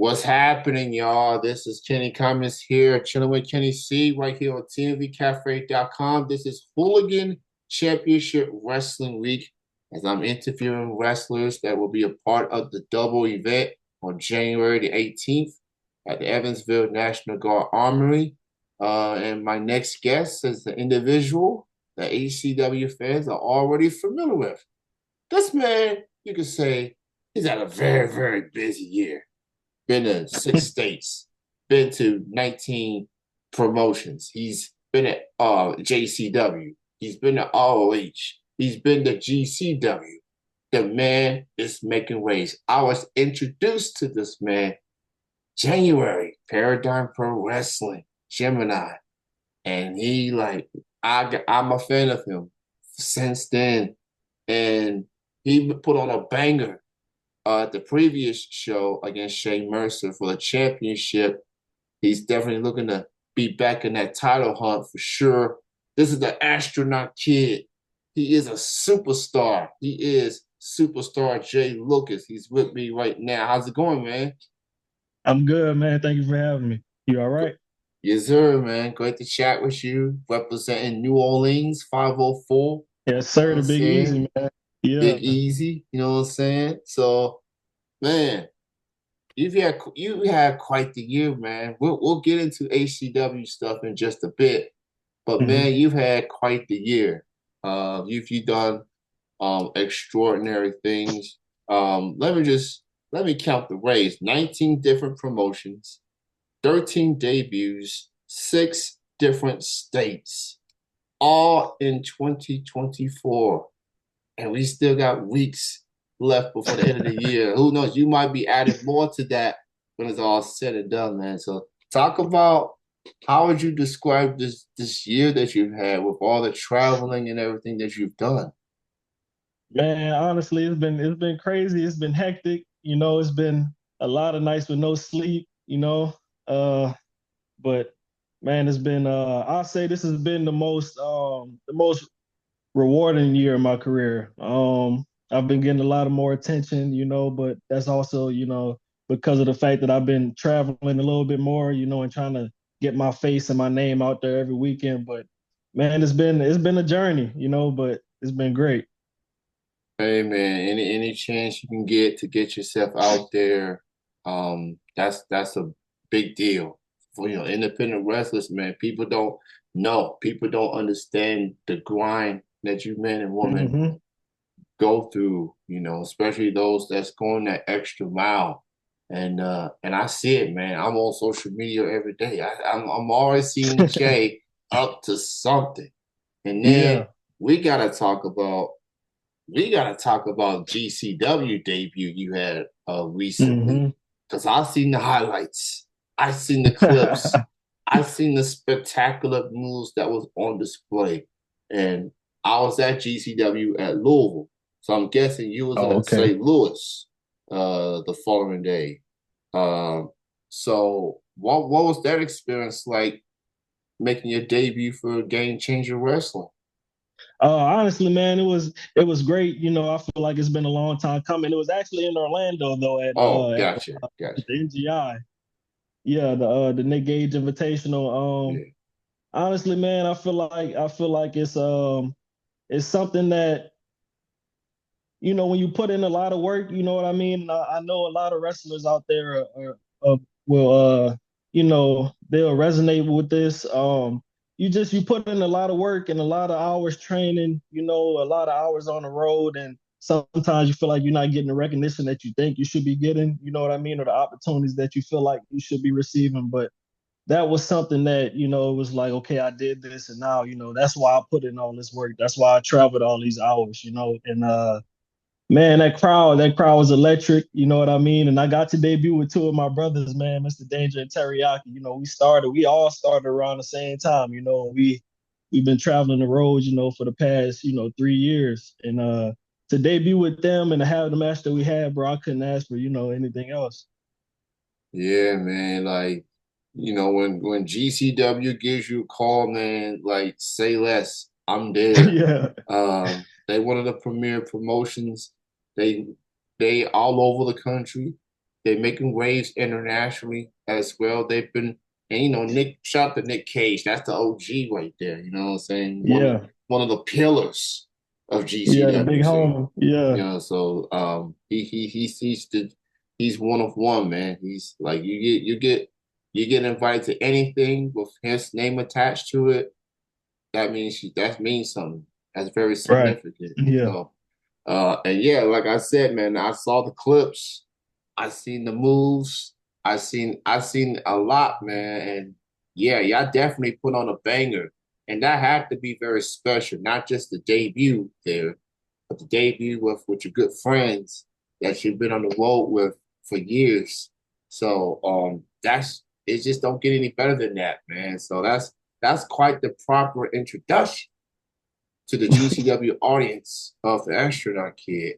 What's happening, y'all? This is Kenny Cummins here, chilling with Kenny C right here on TMVCafe.com. This is Hooligan Championship Wrestling Week as I'm interviewing wrestlers that will be a part of the double event on January the 18th at the Evansville National Guard Armory. And my next guest is the individual that HCW fans are already familiar with. This man, you could say, he's had a very, very busy year. Been to six states, been to 19 promotions. He's been at JCW. He's been to ROH. He's been to GCW. The man is making waves. I was introduced to this man January, Paradigm Pro Wrestling, Gemini. And I'm a fan of him since then. And he put on a banger at the previous show against Shane Mercer for the championship. He's definitely looking to be back in that title hunt for sure. This is the astronaut kid. He is a superstar. He is superstar Jay Lucas. He's with me right now. How's it going, man? I'm good, man. Thank you for having me. You all right? Yes, sir, man. Great to chat with you. Representing New Orleans 504. Yes, You know sir. what I'm The Big saying? Easy, man. Yeah. Big Easy. You know what I'm saying? So, man, you had quite the year, man. We'll get into HCW stuff in just a bit, but hmm man, you've had quite the year. You've done extraordinary things. Let me count the ways: 19 different promotions, 13 debuts, six different states, all in 2024, and we still got weeks left before the end of the year. Who knows? You might be adding more to that when it's all said and done, man. So talk about how would you describe this year that you've had with all the traveling and everything that you've done? Man, honestly, it's been crazy. It's been hectic. It's been a lot of nights with no sleep, Uh, but man, it's been I'll say this has been the most rewarding year of my career. I've been getting a lot of more attention, but that's also, because of the fact that I've been traveling a little bit more, and trying to get my face and my name out there every weekend. But man, it's been a journey, but it's been great. Hey man, any chance you can get to get yourself out there, that's a big deal for independent wrestlers, man. People don't know, people don't understand the grind that you men and women hmm go through, especially those that's going that extra mile. And I see it, man. I'm on social media every day. I'm always seeing Jay up to something. And then Yeah. we gotta talk about we gotta talk about GCW debut you had recently. hmm Because I've seen the highlights. I've seen the clips. I've seen the spectacular moves that was on display. And I was at GCW at Louisville. So I'm guessing you was Oh, in okay. St. Louis the following day. So what was that experience like making your debut for Game Changer Wrestling? Honestly, man, it was great. I feel like it's been a long time coming. It was actually in Orlando though, at Oh, at the, gotcha, gotcha. at the NGI. Yeah, the Nick Gage Invitational. Yeah. Honestly, man, I feel like it's something that when you put in a lot of work, you know what I mean. I know a lot of wrestlers out there will they'll resonate with this. You put in a lot of work and a lot of hours training, a lot of hours on the road, and sometimes you feel like you're not getting the recognition that you think you should be getting, you know what I mean, or the opportunities that you feel like you should be receiving. But that was something that it was like, okay, I did this, and now that's why I put in all this work. That's why I traveled all these hours, and man, that crowd was electric. You know what I mean? And I got to debut with two of my brothers, man, Mr. Danger and Teriyaki. We all started around the same time. We've been traveling the roads, for the past, 3 years. And to debut with them and to have the match that we had, bro, I couldn't ask for, anything else. Yeah, man. Like, when GCW gives you a call, man, like say less. I'm there. Yeah. They one of the premier promotions. They they all over the country. They're making waves internationally as well. They've been, and shout out to Nick Cage. That's the OG right there. You know what I'm saying? Yeah. One of the pillars of Yeah, the GCW. big So home. Yeah. he's one of one, man. He's like you get invited to anything with his name attached to it. That means something. That's very Right. significant. Yeah. So and yeah, like I said, man, I saw the clips, I seen the moves, I seen a lot, man, and yeah, y'all definitely put on a banger, and that had to be very special. Not just the debut there, but the debut with your good friends that you've been on the road with for years. So that's it. Just don't get any better than that, man. So that's quite the proper introduction to the GCW audience of the Astronaut Kid.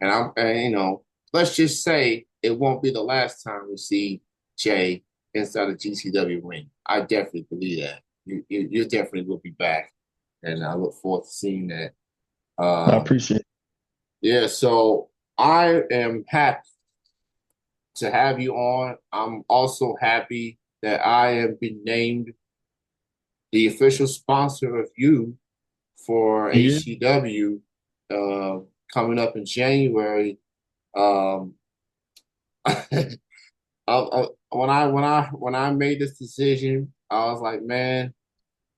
And let's just say it won't be the last time we see Jay inside the GCW ring. I definitely believe that. You definitely will be back, and I look forward to seeing that. I Um, appreciate it. yeah, so I am happy to have you on. I'm also happy that I have been named the official sponsor of you for Yeah. HCW coming up in January. Um, when I made this decision, I was like, man,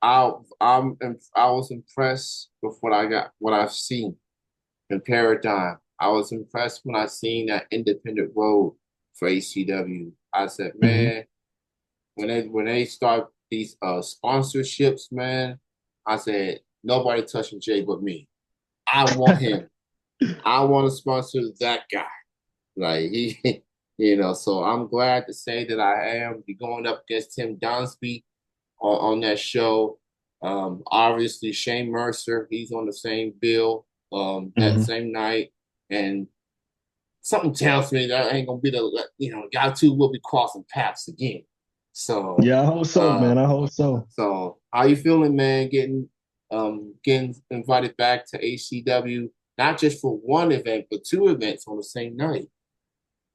I was impressed with what I've seen in Paradigm. I was impressed when I seen that independent road for HCW. I said, Hmm. man, when they start these sponsorships, man, I said nobody touching Jay but me. I want him. I want to sponsor that guy. Like he, so I'm glad to say that I am be going up against Tim Donsby on that show. Obviously Shane Mercer, he's on the same bill that Hmm. same night, and something tells me that ain't gonna be y'all two will be crossing paths again. So, Yeah, I hope so, uh, man. I hope so. so how you feeling, man? Getting invited back to HCW, not just for one event, but two events on the same night.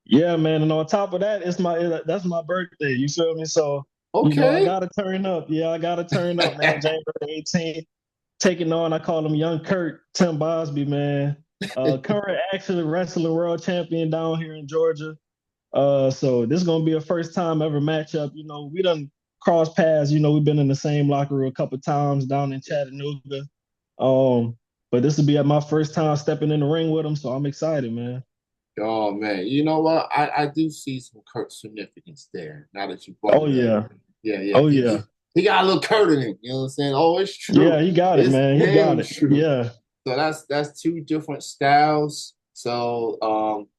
Yeah, man. And on top of that, that's my birthday. You feel me? So, I Okay. gotta turn up. Yeah, I gotta turn up, man. January 18th, taking on, I call him Young Kurt, Tim Bosby, man. Current actually wrestling world champion down here in Georgia. So this is gonna be a first time ever matchup. We done cross paths. We've been in the same locker room a couple times down in Chattanooga. Um, but this will be my first time stepping in the ring with him, so I'm excited, man. Oh man, you know what? I do see some Kurt significance there. Now that you brought Oh it up, yeah, yeah, yeah, oh yeah, he got a little Kurt in him. You know what I'm saying? Oh, it's yeah. true. He got it, It's man. He got damn it. true. Yeah, So that's two different styles. So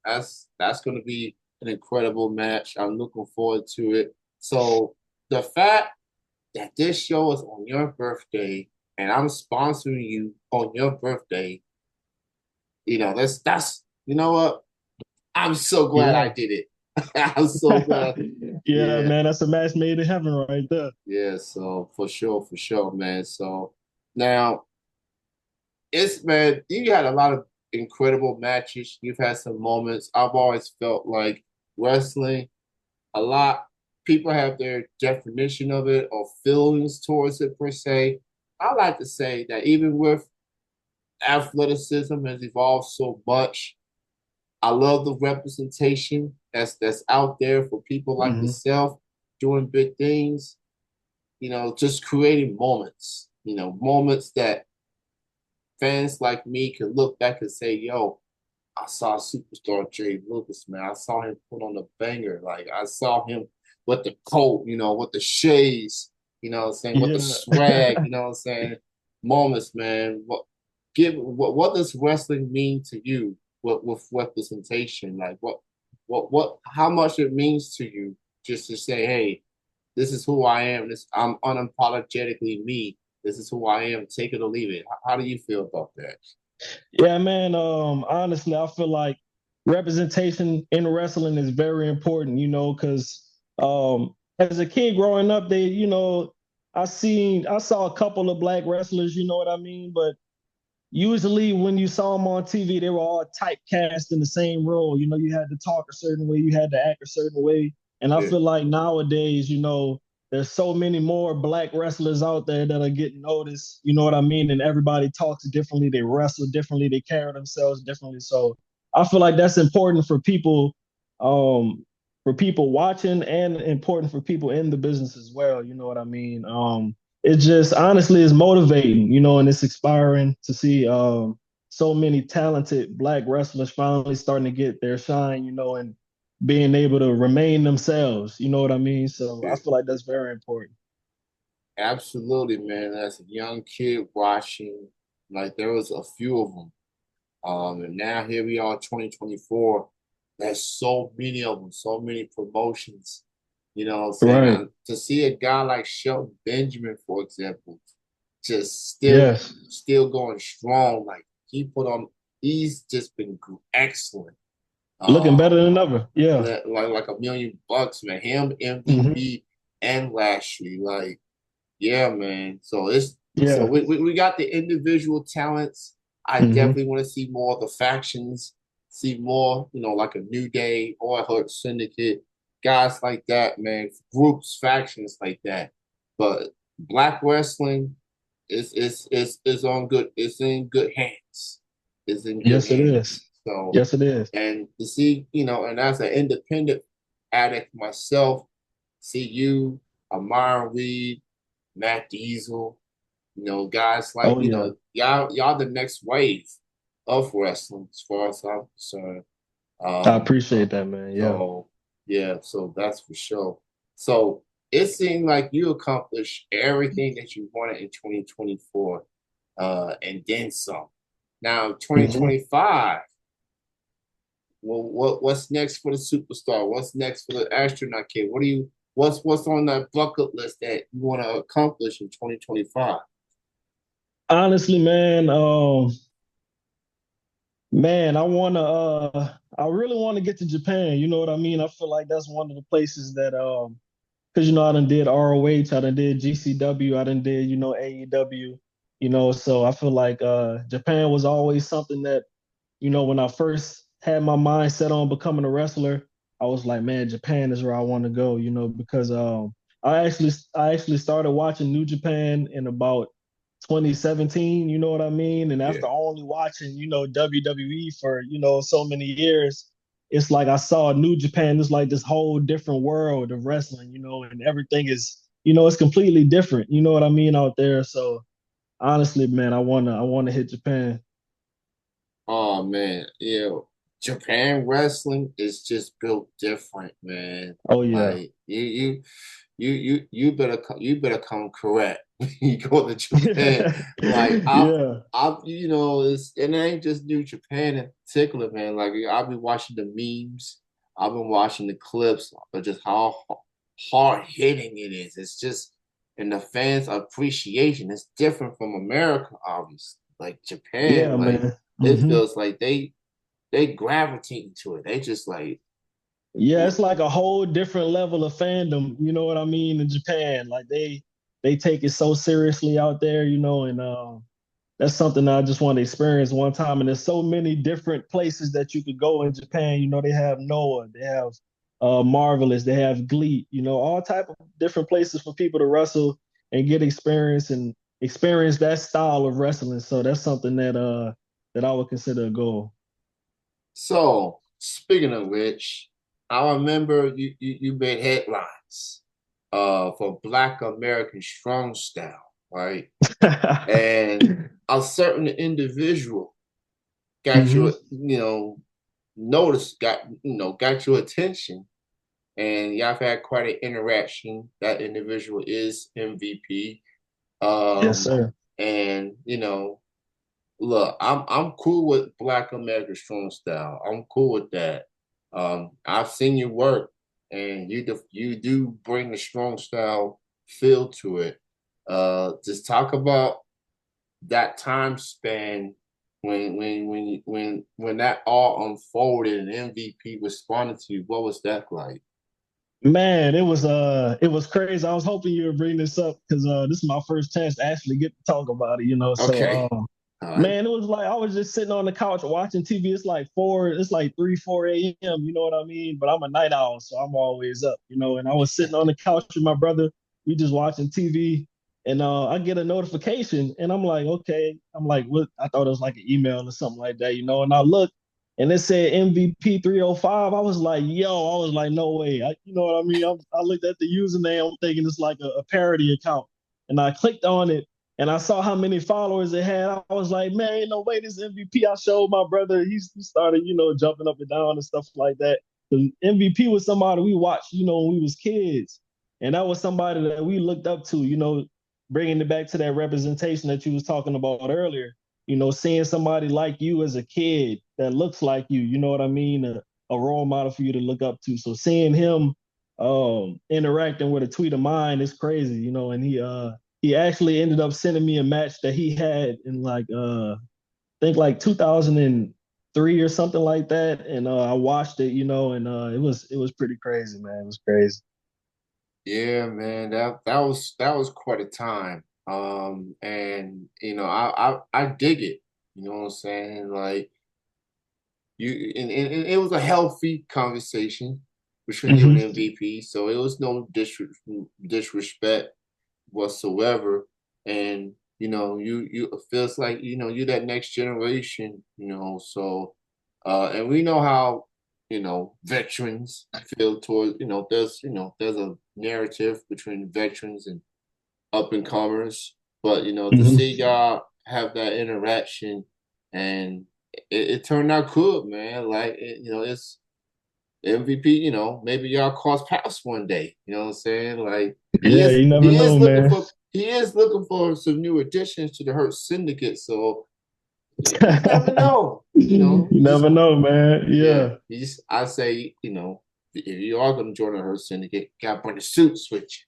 that's going to be an incredible match. I'm looking forward to it. So the fact that this show is on your birthday and I'm sponsoring you on your birthday, that's you know what? I'm so glad I yeah, did it. I'm so glad. yeah, Yeah, man. That's a match made in heaven right there. yeah. So for sure, man. So now it's man, you had a lot of incredible matches. You've had some moments. I've always felt like wrestling, a lot people have their definition of it or feelings towards it per se. I like to say that even with athleticism has evolved so much, I love the representation that's out there for people like Hmm. yourself doing big things, just creating moments, moments that fans like me can look back and say, yo, I saw superstar Jay Lucas, man. I saw him put on the banger. Like I saw him with the coat, with the shades, what I'm saying, with the Yeah. swag, what I'm saying. Moments, man. What does wrestling mean to you with representation? Like what how much it means to you just to say, hey, this is who I am. I'm unapologetically me. This is who I am. Take it or leave it. How do you feel about that? Yeah, man. Honestly, I feel like representation in wrestling is very important, because as a kid growing up, I saw a couple of black wrestlers, you know what I mean? But usually when you saw them on TV, they were all typecast in the same role. You had to talk a certain way, you had to act a certain way. And I Yeah, feel like nowadays, there's so many more black wrestlers out there that are getting noticed. You know what I mean? And everybody talks differently, they wrestle differently, they carry themselves differently. So I feel like that's important um, for people watching and important for people in the business as well. You know what I mean? It just honestly is motivating, and it's inspiring to see so many talented black wrestlers finally starting to get their shine, and being able to remain themselves. You know what I mean? So I yeah. feel like that's very important. Absolutely, man. As a young kid watching, like there was a few of them. And now here we are, 2024. There's so many of them, so many promotions. You know what I'm saying? Right. To see a guy like Shelton Benjamin, for example, just Yes. still going strong. Like he's just been excellent. Looking better Um, than ever. Yeah. like $1 million, man. Him Hmm. MVP and Lashley, like yeah, man. So Yeah. we got the individual talents. I Hmm. definitely want to see more of the factions, see more, like a New Day or a Hurt Syndicate, guys like that, man. Groups, factions like that. But Black wrestling is on good. It's in good hands. It's in good Yes, it is. hands. So, Yes, it is. and to see, and as an independent addict myself, see you, Amara Reed, Matt Diesel, guys like, Oh yeah. y'all the next wave of wrestling as far as I'm concerned. I Um, appreciate that, man. Yeah. so yeah, so that's for sure. So it seemed like you accomplished everything that you wanted in 2024, and then some. Now, Hmm. 2025, well, what's next for the superstar? What's next for the astronaut kid? What's on that bucket list that you want to accomplish in 2025? Honestly, man, I really want to get to Japan. You know what I mean? I feel like that's one of the places that because I done did ROH, I done did GCW, I done did, AEW, so I feel like Japan was always something that, when I first had my mind set on becoming a wrestler, I was like, man, Japan is where I want to go, because I actually started watching New Japan in about 2017, you know what I mean? And Yeah. after only watching, WWE for, so many years, it's like I saw New Japan. It's like this whole different world of wrestling, and everything is, it's completely different. You know what I mean out there. So honestly, man, I wanna hit Japan. Oh man, yeah. Japan wrestling is just built different, man. Oh yeah. Like you better come correct when you go to Japan. Like Yeah. it ain't just New Japan in particular, man. Like I've been watching the memes, I've been watching the clips of just how hard hitting it is. It's just and the fans' appreciation is different from America, obviously. Like Japan, Yeah, like man. it Hmm. feels like they gravitate to it. They just like Yeah, it's like a whole different level of fandom, you know what I mean, in Japan. Like they take it so seriously out there, and that's something that I just want to experience one time. And there's so many different places that you could go in Japan. They have Noah, they have Marvelous, they have Glee, all type of different places for people to wrestle and get experience and experience that style of wrestling. So that's something that I would consider a goal. so. Speaking of which, I remember you made headlines for Black American Strong Style, right? And a certain individual got Hmm. your notice, got your attention, and y'all have had quite an interaction. That individual is MVP. Yes, Um, sir. and look, I'm cool with Black American Strong Style. I'm cool with that. I've seen your work, and you do bring a strong style feel to it. Just talk about that time span when that all unfolded and MVP responded to you. What was that like? Man, it was crazy. I was hoping you would bring this up because this is my first chance to actually get to talk about it. Okay. All right. Man, it was like I was just sitting on the couch watching TV. It's like 3, 4 a.m. You know what I mean? But I'm a night owl, so I'm always up, you know. And I was sitting on the couch with my brother. We just watching TV, and I get a notification, and I'm like, okay. I'm like, what? I thought it was like an email or something like that, you know. And I look, and it said MVP 305. I was like, yo, I was like, no way. You know what I mean? I looked at the username. I'm thinking it's like a parody account, and I clicked on it and I saw how many followers it had. I was like, man, ain't no way this MVP. I showed my brother. He started, you know, jumping up and down and stuff like that. The MVP was somebody we watched, you know, when we was kids. And that was somebody that we looked up to, you know, bringing it back to that representation that you was talking about earlier. You know, seeing somebody like you as a kid that looks like you know what I mean? A role model for you to look up to. So seeing him interacting with a tweet of mine is crazy, you know, and he actually ended up sending me a match that he had in like I think like 2003 or something like that, and I watched it, you know, and it was pretty crazy, man. It was crazy. Yeah, man, that was quite a time. And I dig it. You know what I'm saying? Like and it was a healthy conversation between you and Mm-hmm. MVP, so it was no disrespect whatsoever. And you it feels like you're that next generation. So and we know how veterans feel toward there's a narrative between veterans and up and comers, but to see Mm-hmm. y'all have that interaction and it turned out good, man. Like it's MVP, maybe y'all cross paths one day. You know what I'm saying? Like he Yeah, is you never he is know, looking man. for he is looking for some new additions to the Hurt Syndicate. So you never know. You You just never know, man. yeah, Yeah. I say, if you are gonna join the Hurt Syndicate, you gotta bring the suits with you.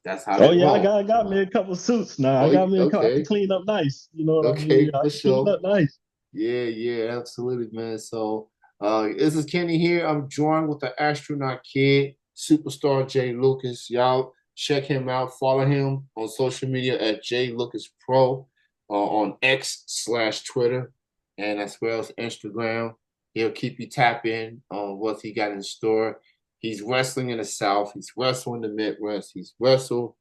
That's how Oh they yeah, roll. I got me a couple suits now. I Oh, got me a couple. I can okay. clean up nice. You know what I mean? Okay, I for can clean sure. up nice. Yeah, yeah, absolutely, man. So, this is Kenny here. I'm joined with the astronaut kid, superstar Jay Lucas. Y'all check him out. Follow him on social media at Jay Lucas Pro, on X/Twitter, and as well as Instagram. He'll keep you tap in on what he got in store. He's wrestling in the South. He's wrestling in the Midwest. He's wrestled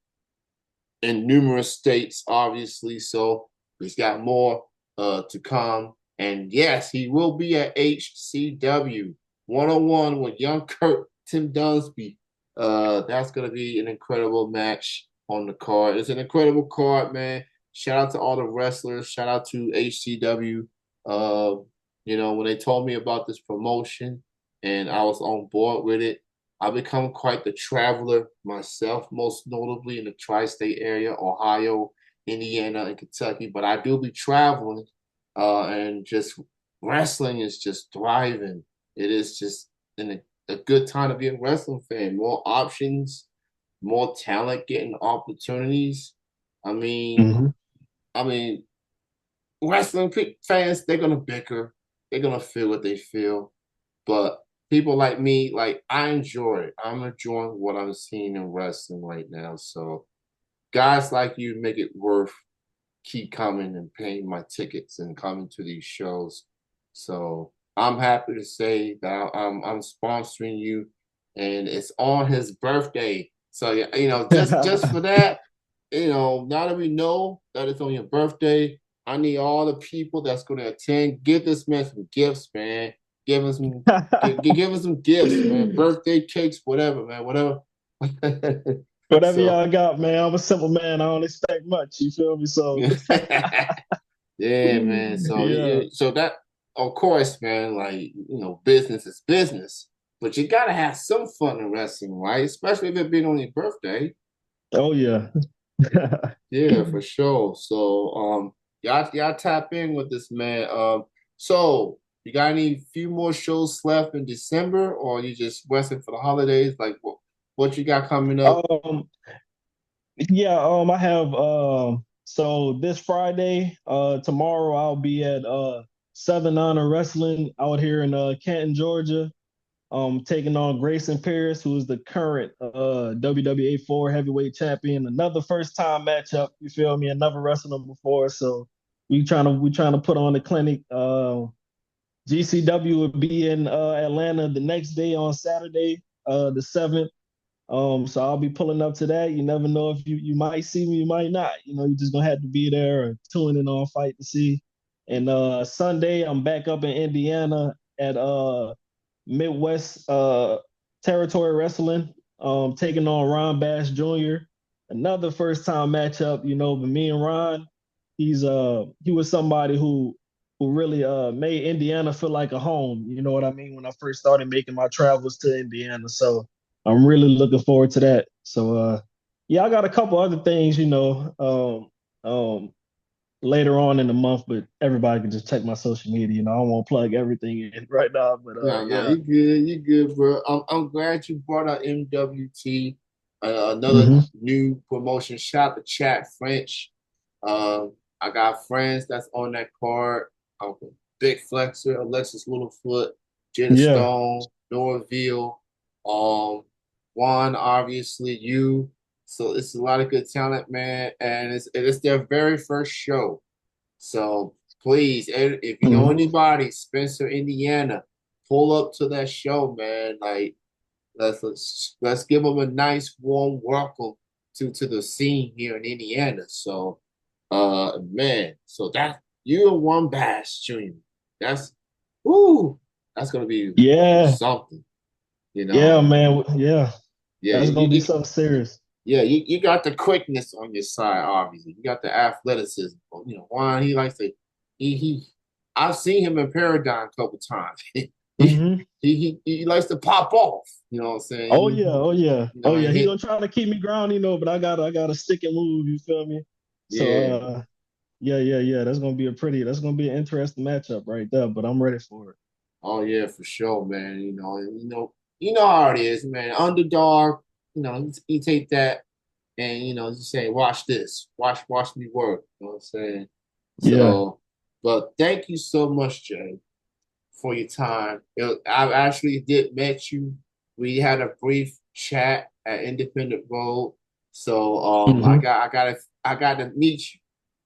in numerous states, obviously. So he's got more to come. And yes, he will be at HCW 101 with Young Kurt, Tim Dunsby. That's going to be an incredible match on the card. It's an incredible card, man. Shout out to all the wrestlers. Shout out to HCW. Uh, when they told me about this promotion and I was on board with it, I've become quite the traveler myself, most notably in the tri-state area, Ohio, Indiana, and Kentucky. But I do be traveling, and just wrestling is just thriving. It is just a good time to be a wrestling fan. More options, more talent, getting opportunities. I mean, Mm-hmm. I mean, wrestling fans, they're gonna bicker, they're gonna feel what they feel, but people like me, like I enjoy it. I'm enjoying what I'm seeing in wrestling right now. So guys like you make it worth keep coming and paying my tickets and coming to these shows. So I'm happy to say that I'm sponsoring you, and it's on his birthday. So yeah, just for that, now that we know that it's on your birthday, I need all the people that's going to attend. Give this man some gifts, man. Give him some, give him some gifts, man. Birthday cakes, whatever, man, whatever. Whatever So y'all got, man. I'm a simple man. I don't expect much. You feel me? So yeah, man. So yeah. so that of course, man, like business is business, but you gotta have some fun in wrestling, right? Especially if it being on your birthday. Oh yeah. Yeah, for sure. So y'all tap in with this man. So you got any few more shows left in December, or you just resting for the holidays? Like what you got coming up? um yeah, I have so this Friday, tomorrow I'll be at Southern Honor Wrestling out here in Canton, Georgia. Taking on Grayson Pierce, who is the current WWA 4 heavyweight champion. Another first time matchup, you feel me? I never wrestled him before, so we trying to put on the clinic. GCW will be in Atlanta the next day on Saturday, the 7th. So I'll be pulling up to that. You never know if you might see me, you might not. You just gonna have to be there or tune in on Fight to See. And Sunday, I'm back up in Indiana at Midwest Territory Wrestling, taking on Ron Bass Jr. Another first time matchup, but me and Ron, he was somebody who really made Indiana feel like a home. You know what I mean? When I first started making my travels to Indiana. So I'm really looking forward to that. So yeah, I got a couple other things, later on in the month, but everybody can just check my social media. I don't want to plug everything in right now, but No, yeah. you good, bro. I'm glad you brought up MWT, another Hmm. new promotion. Shout out to Chat French. I got friends that's on that card. Big Flexer, Alexis Littlefoot, Jenna Yeah. Stone, Nora Veal, um, Juan, obviously you. So it's a lot of good talent, man, and it's their very first show. So please, if you know Hmm. anybody, Spencer, Indiana, pull up to that show, man. Like let's give them a nice warm welcome to the scene here in Indiana. So man, so that you and One Bass Jr. That's ooh, that's gonna be Yeah. something, Yeah, man. Yeah. Yeah, That's gonna be something serious. you got the quickness on your side, obviously. You got the athleticism. Juan, he likes to he I've seen him in Paradigm a couple times. he, Hmm. he likes to pop off. You know what I'm saying? Oh yeah, oh yeah, oh And yeah. He hit gonna try to keep me grounded, but I got to stick and move. You feel me? So yeah. yeah, yeah, yeah. That's gonna be an interesting matchup right there. But I'm ready for it. Oh yeah, for sure, man. You know how it is, man. Underdog, you take that and you say, watch this, watch me work. You know what I'm saying? Yeah. So, but thank you so much, Jay, for your time. I actually did met you. We had a brief chat at Independent Road. So Hmm. I got to meet you,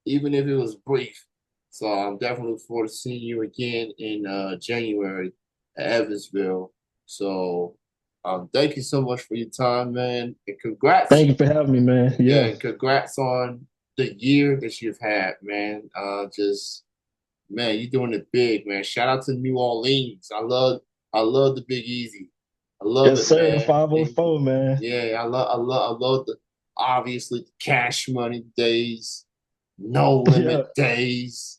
even if it was brief. So I'm definitely looking forward to seeing you again in January at Evansville. So thank you so much for your time, man. And congrats. Thank you for having me, man. Yeah, Yeah. and congrats on the year that you've had, man. Just Man, you're doing it big, man. Shout out to New Orleans. I love the Big Easy. I love Yes, it, sir. man. And 504, man. yeah, I love the obviously the cash money days, no Yeah. limit days,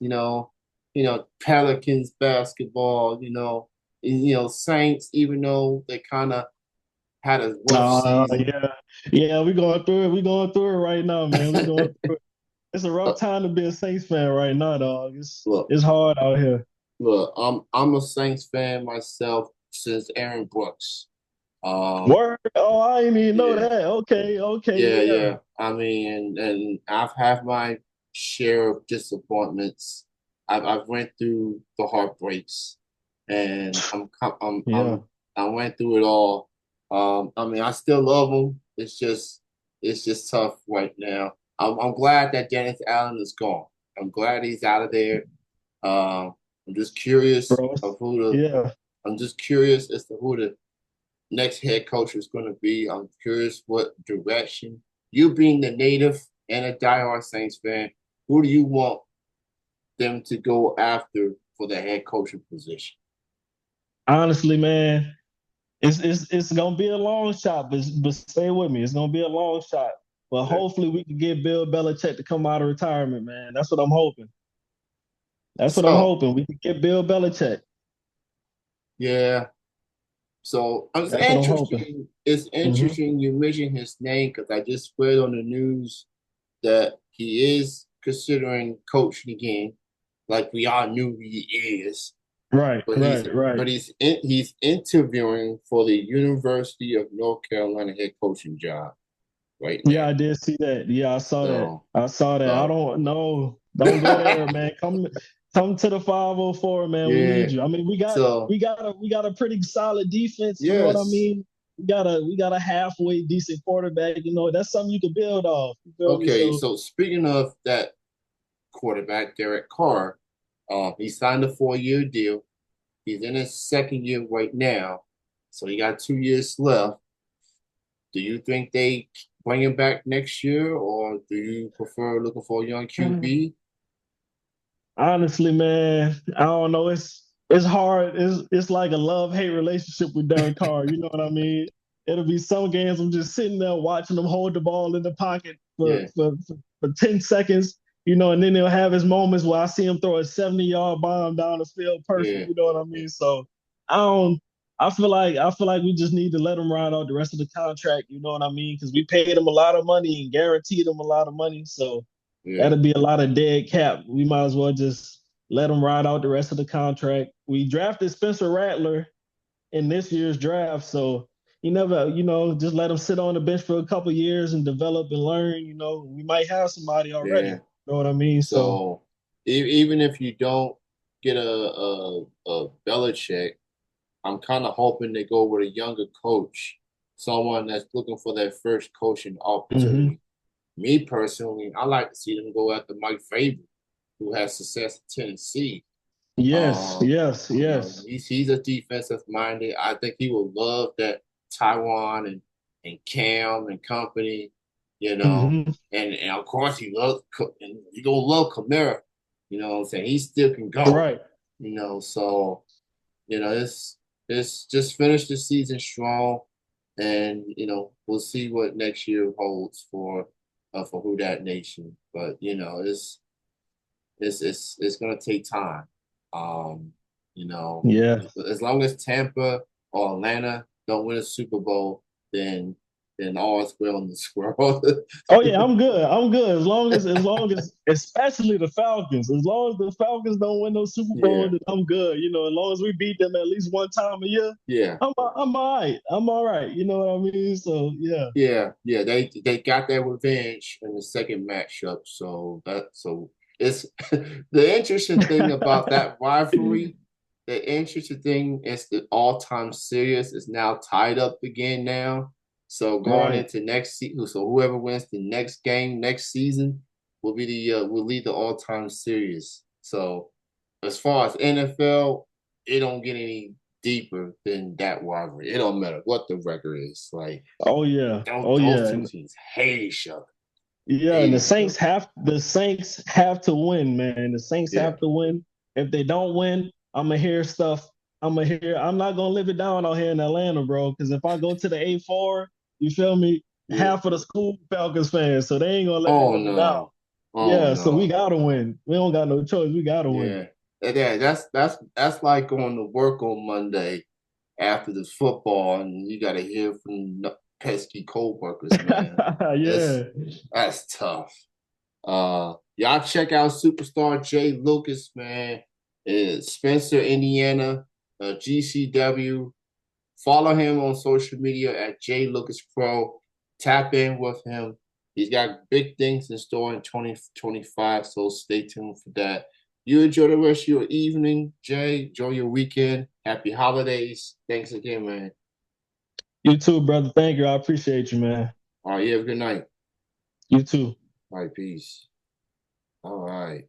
Pelicans basketball, Saints, even though they kind of had a rough season. Yeah. Yeah, we going through it. We going through it right now, man. We going through it. It's a rough time to be a Saints fan right now, dog. It's Look, it's hard out here. look, I'm a Saints fan myself since Aaron Brooks. Um, Word. Oh, I didn't even know yeah. that. Okay, okay, Yeah. yeah. I mean, and I've had my share of disappointments. I've went through the heartbreaks, and Yeah. I went through it all. I mean, I still love them. It's just tough right now. I'm glad that Dennis Allen is gone. I'm glad he's out of there. I'm just curious Bro. of who the. Yeah. I'm just curious as to who the next head coach is going to be. I'm curious what direction. You being the native and a diehard Saints fan, who do you want them to go after for the head coaching position? Honestly, man, it's gonna be a long shot, but stay with me. It's gonna be a long shot. But Okay. hopefully we can get Bill Belichick to come out of retirement, man. That's what I'm hoping. That's what I'm So, hoping. We can get Bill Belichick. yeah. So That's what I'm hoping. It's Hmm. interesting you mentioned his name because I just read on the news that he is considering coaching again, like we all knew he is. Right, But right, right. he's interviewing for the University of North Carolina head coaching job right Yeah, now. I did see that. Yeah, I saw that. So I saw that. I so don't know. Don't go there, man. Come to the 504, man. We yeah. need you. I mean, we got So we got a we got a pretty solid defense, you know what I yes. mean? We got a halfway decent quarterback, that's something you can build off. You feel me? Okay, So so speaking of that quarterback, Derek Carr. He signed a 4-year deal. He's in his second year right now, so he got 2 years left. Do you think they bring him back next year, or do you prefer looking for a young QB? Honestly, man, I don't know. It's hard. It's like a love-hate relationship with Derek Carr. You know what I mean? It'll be some games I'm just sitting there watching him hold the ball in the pocket Yeah, for 10 seconds, and then he'll have his moments where I see him throw a 70-yard bomb down the field perfect. yeah, You know what I mean? So I don't. I feel like we just need to let him ride out the rest of the contract. You know what I mean? Because we paid him a lot of money and guaranteed him a lot of money. So yeah, that'll be a lot of dead cap. We might as well just let him ride out the rest of the contract. We drafted Spencer Rattler in this year's draft, so you never, just let him sit on the bench for a couple years and develop and learn. We might have somebody already. yeah. You know what I mean? So, So even if you don't get a Belichick, I'm kind of hoping they go with a younger coach, someone that's looking for their first coaching mhm. opportunity. Me personally, I like to see them go after Mike Vrabel, who has success in Tennessee. Yes, yes, yes. He's a defensive minded. I think he will love that Taiwan and Cam and company, you know, Hmm. and of course he gonna love Kamara. You know what I'm saying? He still can go. Right. So it's just finish the season strong, and we'll see what next year holds for Who Dat Nation. But it's gonna take time. Um, you know, Yeah. as long as Tampa or Atlanta don't win a Super Bowl, then all is well in the world. Oh yeah, I'm good. I'm good. As long as especially the Falcons. As long as the Falcons don't win no Super Bowl, Yeah, then I'm good. As long as we beat them at least one time a year, yeah, I'm all right. I'm all right. You know what I mean? So yeah. yeah. They got their revenge in the second matchup. So it's the interesting thing about that rivalry. The interesting thing is the all-time series is now tied up again now. So going Right. into next season, so whoever wins the next game next season will lead the all-time series. So as far as NFL, it don't get any deeper than that rivalry. It don't matter what the record is. Like Oh yeah. Oh those yeah. two teams hate each other. Yeah, and Hate each other. The Saints have to win, man. The Saints Yeah. have to win. If they don't win, I'm gonna hear stuff. I'm not gonna live it down out here in Atlanta, bro. Because if I go to the A4, you feel me? Yeah. Half of the school Falcons fans, so they ain't gonna let me Oh live it down. no. Oh Yeah, so we no. gotta win. We don't got no choice. We gotta win. Yeah. Yeah, that's like going to work on Monday after the football and you gotta hear from pesky co-workers, man. That's Yeah. that's tough. Y'all check out Superstar Jay Lucas, man. It's Spencer, Indiana, GCW. Follow him on social media at J Lucas Pro. Tap in with him. He's got big things in store in 2025, so stay tuned for that. You enjoy the rest of your evening, Jay. Enjoy your weekend. Happy holidays. Thanks again, man. You too, brother. Thank you. I appreciate you, man. All right, you have a good night. You too. All right, peace. All right.